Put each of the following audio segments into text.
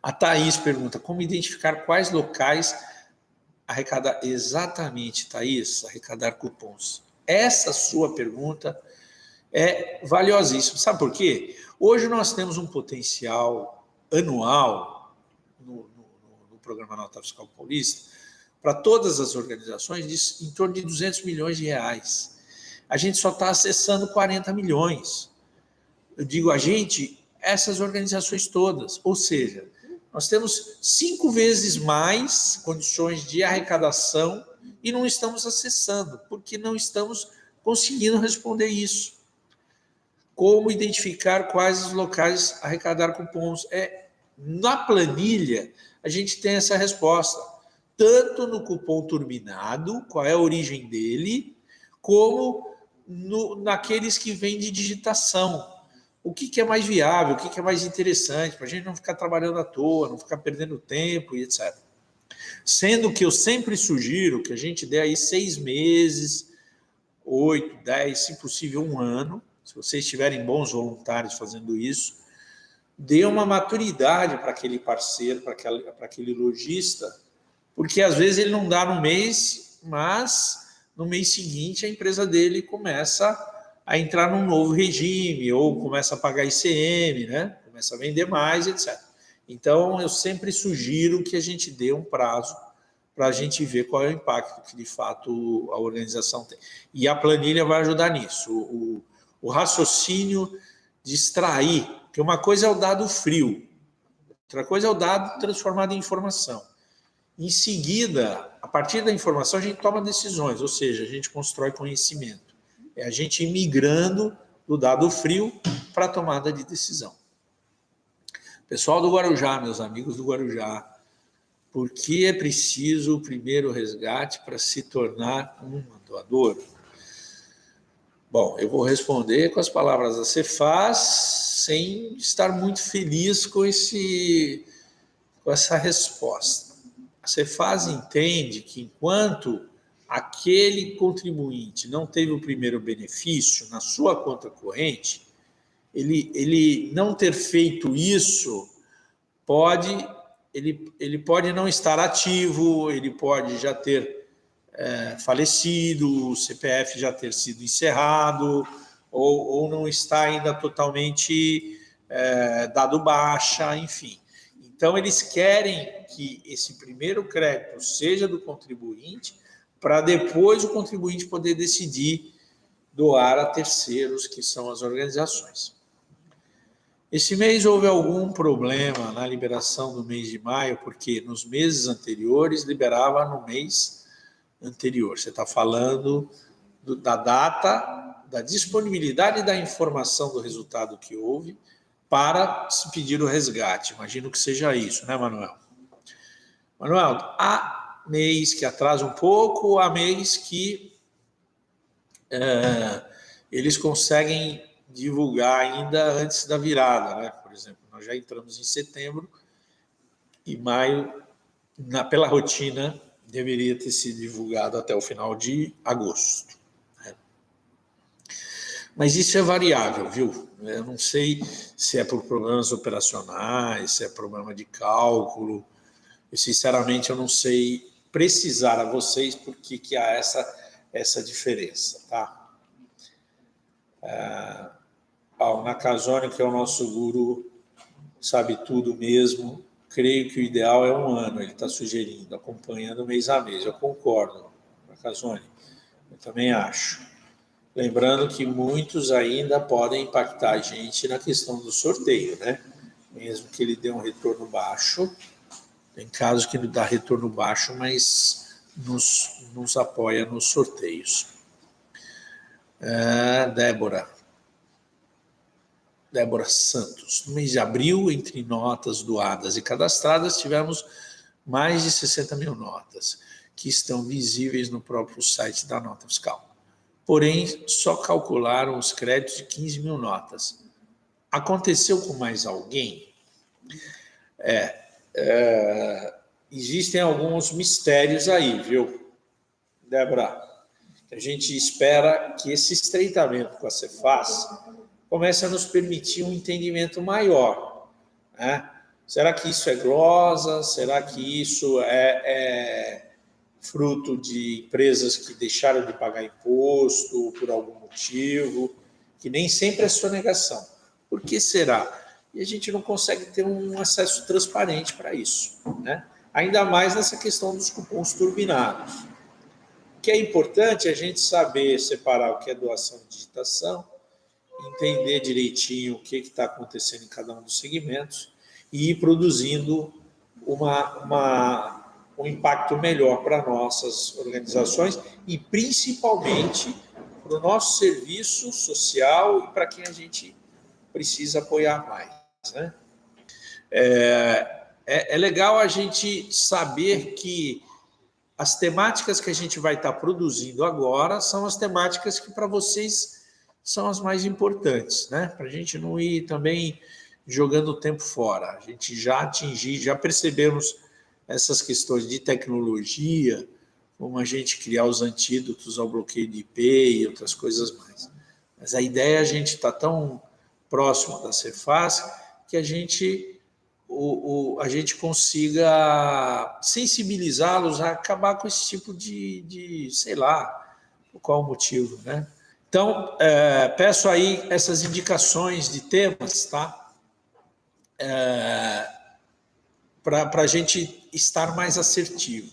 A Thaís pergunta, como identificar quais locais arrecadar? Exatamente, Thaís, arrecadar cupons. Essa sua pergunta é valiosíssima. Sabe por quê? Hoje nós temos um potencial anual no Programa Nota Fiscal Paulista para todas as organizações de em torno de 200 milhões de reais. A gente só está acessando 40 milhões. Eu digo a gente, essas organizações todas. Ou seja, nós temos 5 vezes mais condições de arrecadação e não estamos acessando, porque não estamos conseguindo responder isso. Como identificar quais os locais arrecadar cupons? Na planilha, a gente tem essa resposta. Tanto no cupom turbinado, qual é a origem dele, como naqueles que vêm de digitação. O que é mais viável, o que é mais interessante, para a gente não ficar trabalhando à toa, não ficar perdendo tempo e etc. Sendo que eu sempre sugiro que a gente dê aí 6 meses, 8, 10, se possível 1 ano, se vocês tiverem bons voluntários fazendo isso, dê uma maturidade para aquele parceiro, para aquele lojista, porque às vezes ele não dá no mês, mas no mês seguinte a empresa dele começa a entrar num novo regime, ou começa a pagar ICM, né? Começa a vender mais, etc. Então, eu sempre sugiro que a gente dê um prazo para a gente ver qual é o impacto que, de fato, a organização tem. E a planilha vai ajudar nisso. O raciocínio de extrair, porque uma coisa é o dado frio, outra coisa é o dado transformado em informação. Em seguida, a partir da informação, a gente toma decisões, ou seja, a gente constrói conhecimento. É a gente ir migrando do dado frio para a tomada de decisão. Pessoal do Guarujá, meus amigos do Guarujá, por que é preciso o primeiro resgate para se tornar um doador? Bom, eu vou responder com as palavras da Cefaz, sem estar muito feliz com essa resposta. A Cefaz entende que enquanto aquele contribuinte não teve o primeiro benefício na sua conta corrente, ele não ter feito isso ele pode não estar ativo, ele pode já ter falecido, o CPF já ter sido encerrado, ou não está ainda totalmente dado baixa, enfim. Então, eles querem que esse primeiro crédito seja do contribuinte, para depois o contribuinte poder decidir doar a terceiros, que são as organizações. Esse mês houve algum problema na liberação do mês de maio, porque nos meses anteriores liberava no mês anterior. Você está falando da data, da disponibilidade da informação do resultado que houve para se pedir o resgate. Imagino que seja isso, né, Manuel? Manuel, há mês que atrasa um pouco, há mês que eles conseguem divulgar ainda antes da virada, né? Por exemplo, nós já entramos em setembro e maio, pela rotina, deveria ter sido divulgado até o final de agosto. Né? Mas isso é variável, viu? Eu não sei se é por problemas operacionais, se é problema de cálculo. E, sinceramente, eu não sei precisar a vocês por que há essa diferença, tá? O Nakazone, que é o nosso guru, sabe tudo mesmo. Creio que o ideal é 1 ano, ele está sugerindo, acompanhando mês a mês. Eu concordo, Nakazone, eu também acho. Lembrando que muitos ainda podem impactar a gente na questão do sorteio, né? Mesmo que ele dê um retorno baixo, tem casos que ele dá retorno baixo, mas nos apoia nos sorteios. Débora Santos. No mês de abril, entre notas doadas e cadastradas, tivemos mais de 60 mil notas, que estão visíveis no próprio site da Nota Fiscal. Porém, só calcularam os créditos de 15 mil notas. Aconteceu com mais alguém? Existem alguns mistérios aí, viu, Débora? A gente espera que esse estreitamento com a Cefaz comece a nos permitir um entendimento maior, né? Será que isso é glosa? Será que isso é fruto de empresas que deixaram de pagar imposto por algum motivo, que nem sempre é sonegação? Por que será? E a gente não consegue ter um acesso transparente para isso, né? Ainda mais nessa questão dos cupons turbinados. O que é importante é a gente saber separar o que é doação e digitação, entender direitinho o que está acontecendo em cada um dos segmentos e ir produzindo um impacto melhor para nossas organizações e principalmente para o nosso serviço social e para quem a gente precisa apoiar mais, né? É legal a gente saber que as temáticas que a gente vai estar produzindo agora são as temáticas que para vocês são as mais importantes, né? Para a gente não ir também jogando o tempo fora. A gente já percebemos essas questões de tecnologia, como a gente criar os antídotos ao bloqueio de IP e outras coisas mais. Mas a ideia é a gente estar tão próximo da Cefaz que a gente consiga sensibilizá-los a acabar com esse tipo de sei lá, qual o motivo, né? Então, peço aí essas indicações de temas, tá? Para a gente estar mais assertivo.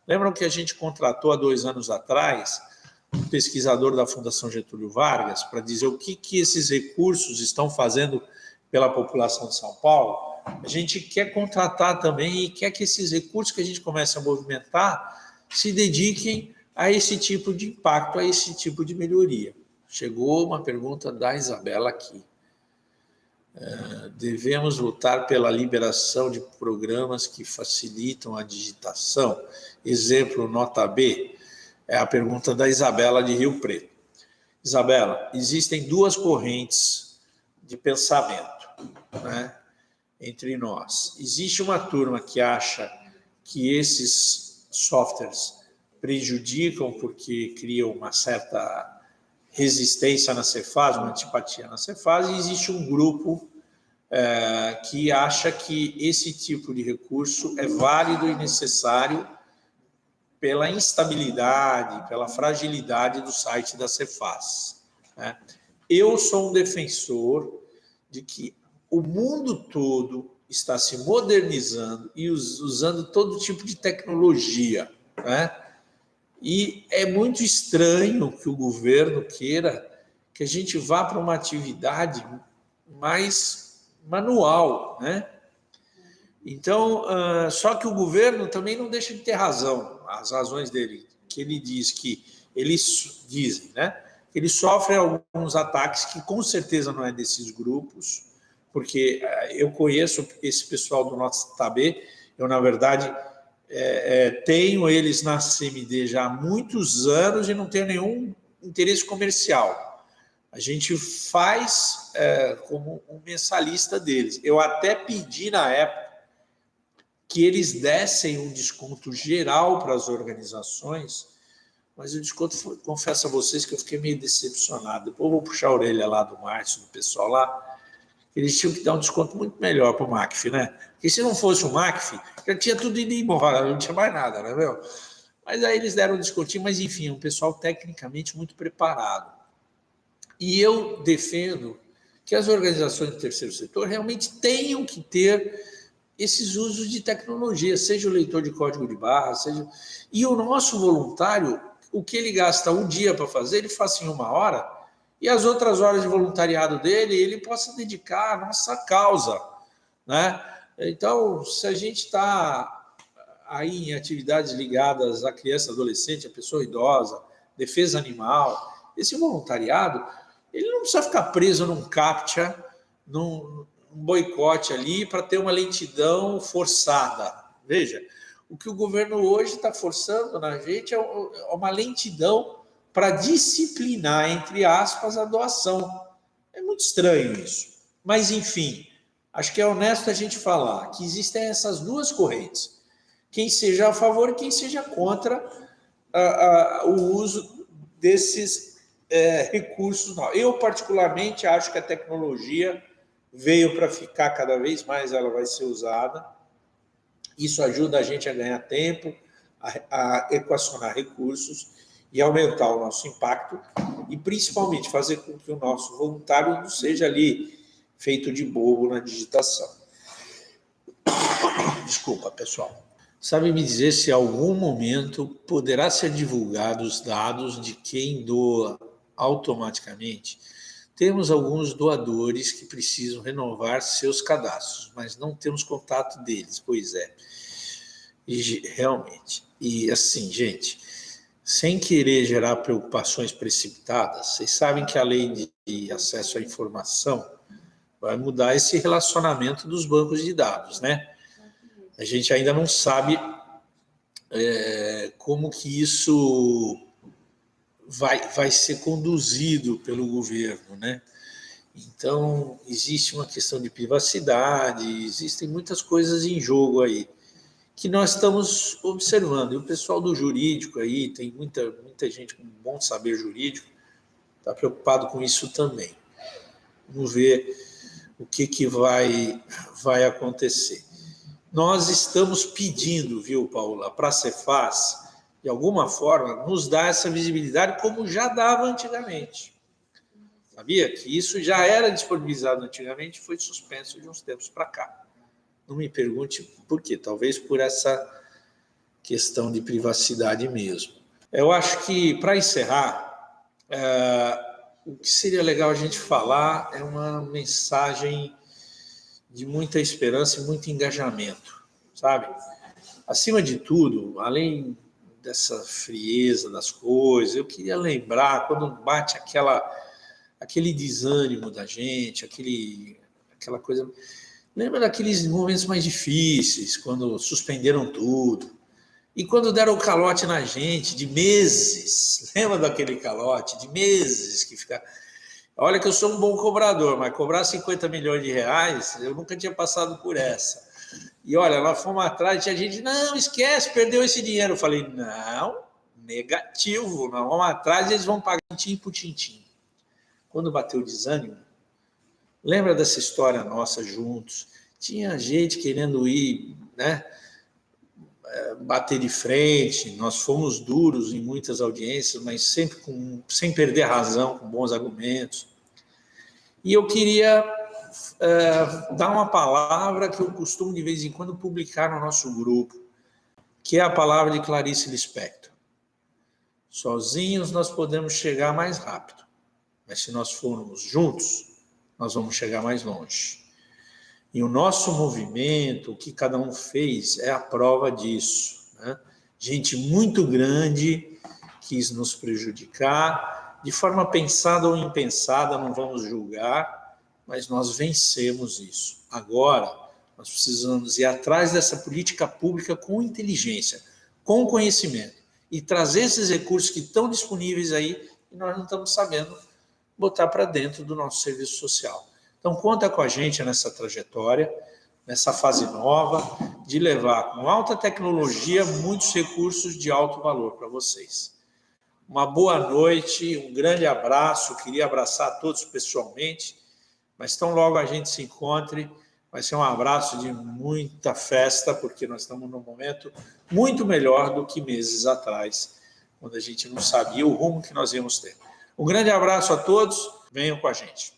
Lembram que a gente contratou há 2 anos atrás um pesquisador da Fundação Getúlio Vargas para dizer o que esses recursos estão fazendo pela população de São Paulo? A gente quer contratar também e quer que esses recursos que a gente comece a movimentar se dediquem a esse tipo de impacto, a esse tipo de melhoria. Chegou uma pergunta da Isabela aqui. Devemos lutar pela liberação de programas que facilitam a digitação? Exemplo, nota B. É a pergunta da Isabela de Rio Preto. Isabela, existem 2 correntes de pensamento, né, entre nós. Existe uma turma que acha que esses softwares prejudicam porque criam uma certa resistência na Cefaz, uma antipatia na Cefaz, e existe um grupo que acha que esse tipo de recurso é válido e necessário pela instabilidade, pela fragilidade do site da Cefaz, né? Eu sou um defensor de que o mundo todo está se modernizando e usando todo tipo de tecnologia, né? E é muito estranho que o governo queira que a gente vá para uma atividade mais manual, né? Então, só que o governo também não deixa de ter razão, as razões dele, que ele diz que eles dizem, né? Ele sofre alguns ataques que com certeza não é desses grupos, porque eu conheço esse pessoal do nosso TAB, eu na verdade tenho eles na CMD já há muitos anos e não tenho nenhum interesse comercial. A gente faz como um mensalista deles. Eu até pedi na época que eles dessem um desconto geral para as organizações, mas o desconto, confesso a vocês que eu fiquei meio decepcionado. Depois eu vou puxar a orelha lá do Márcio, do pessoal lá. Eles tinham que dar um desconto muito melhor para o McAfee, né? Porque se não fosse o McAfee, já tinha tudo ido embora, não tinha mais nada, né, meu? Mas aí eles deram um descontinho, mas enfim, um pessoal tecnicamente muito preparado. E eu defendo que as organizações do terceiro setor realmente tenham que ter esses usos de tecnologia, seja o leitor de código de barra, seja... E o nosso voluntário, o que ele gasta um dia para fazer, ele faz em 1 hora, e as outras horas de voluntariado dele, ele possa dedicar à nossa causa, né? Então, se a gente está aí em atividades ligadas à criança, adolescente, à pessoa idosa, defesa animal, esse voluntariado, ele não precisa ficar preso num CAPTCHA, num boicote ali para ter uma lentidão forçada. Veja, o que o governo hoje está forçando na gente é uma lentidão para disciplinar, entre aspas, a doação. É muito estranho isso. Mas, enfim, acho que é honesto a gente falar que existem essas 2 correntes. Quem seja a favor e quem seja contra o uso desses recursos. Eu, particularmente, acho que a tecnologia veio para ficar, cada vez mais ela vai ser usada. Isso ajuda a gente a ganhar tempo, a equacionar recursos e aumentar o nosso impacto e, principalmente, fazer com que o nosso voluntário não seja ali feito de bobo na digitação. Desculpa, pessoal. Sabe me dizer se em algum momento poderá ser divulgado os dados de quem doa automaticamente? Temos alguns doadores que precisam renovar seus cadastros, mas não temos contato deles, pois é. E, realmente. E assim, gente, sem querer gerar preocupações precipitadas, vocês sabem que a lei de acesso à informação vai mudar esse relacionamento dos bancos de dados, né? A gente ainda não sabe como que isso vai ser conduzido pelo governo, né? Então, existe uma questão de privacidade, existem muitas coisas em jogo aí, que nós estamos observando. E o pessoal do jurídico aí, tem muita gente com bom saber jurídico, está preocupado com isso também. Vamos ver o que vai acontecer. Nós estamos pedindo, viu, Paula, para a Cefaz, de alguma forma, nos dar essa visibilidade como já dava antigamente. Sabia que isso já era disponibilizado antigamente e foi suspenso de uns tempos para cá. Não me pergunte por quê, talvez por essa questão de privacidade mesmo. Eu acho que, para encerrar, o que seria legal a gente falar é uma mensagem de muita esperança e muito engajamento, sabe? Acima de tudo, além dessa frieza das coisas, eu queria lembrar, quando bate aquele desânimo da gente, aquela coisa... Lembra daqueles momentos mais difíceis, quando suspenderam tudo, e quando deram o calote na gente, de meses, lembra daquele calote, de meses que fica... Olha que eu sou um bom cobrador, mas cobrar 50 milhões de reais, eu nunca tinha passado por essa. E olha, nós fomos atrás, tinha gente, não, esquece, perdeu esse dinheiro. Eu falei, não, negativo, nós vamos atrás e eles vão pagar tintim por tintim. Quando bateu o desânimo, lembra dessa história nossa juntos? Tinha gente querendo ir, né, bater de frente, nós fomos duros em muitas audiências, mas sempre sem perder a razão, com bons argumentos. E eu queria dar uma palavra que eu costumo de vez em quando publicar no nosso grupo, que é a palavra de Clarice Lispector. Sozinhos nós podemos chegar mais rápido, mas se nós formos juntos, nós vamos chegar mais longe. E o nosso movimento, o que cada um fez, é a prova disso, né? Gente muito grande quis nos prejudicar, de forma pensada ou impensada, não vamos julgar, mas nós vencemos isso. Agora, nós precisamos ir atrás dessa política pública com inteligência, com conhecimento, e trazer esses recursos que estão disponíveis aí e nós não estamos sabendo botar para dentro do nosso serviço social. Então, conta com a gente nessa trajetória, nessa fase nova, de levar com alta tecnologia muitos recursos de alto valor para vocês. Uma boa noite, um grande abraço, queria abraçar todos pessoalmente, mas tão logo a gente se encontre, vai ser um abraço de muita festa, porque nós estamos num momento muito melhor do que meses atrás, quando a gente não sabia o rumo que nós íamos ter. Um grande abraço a todos, venham com a gente.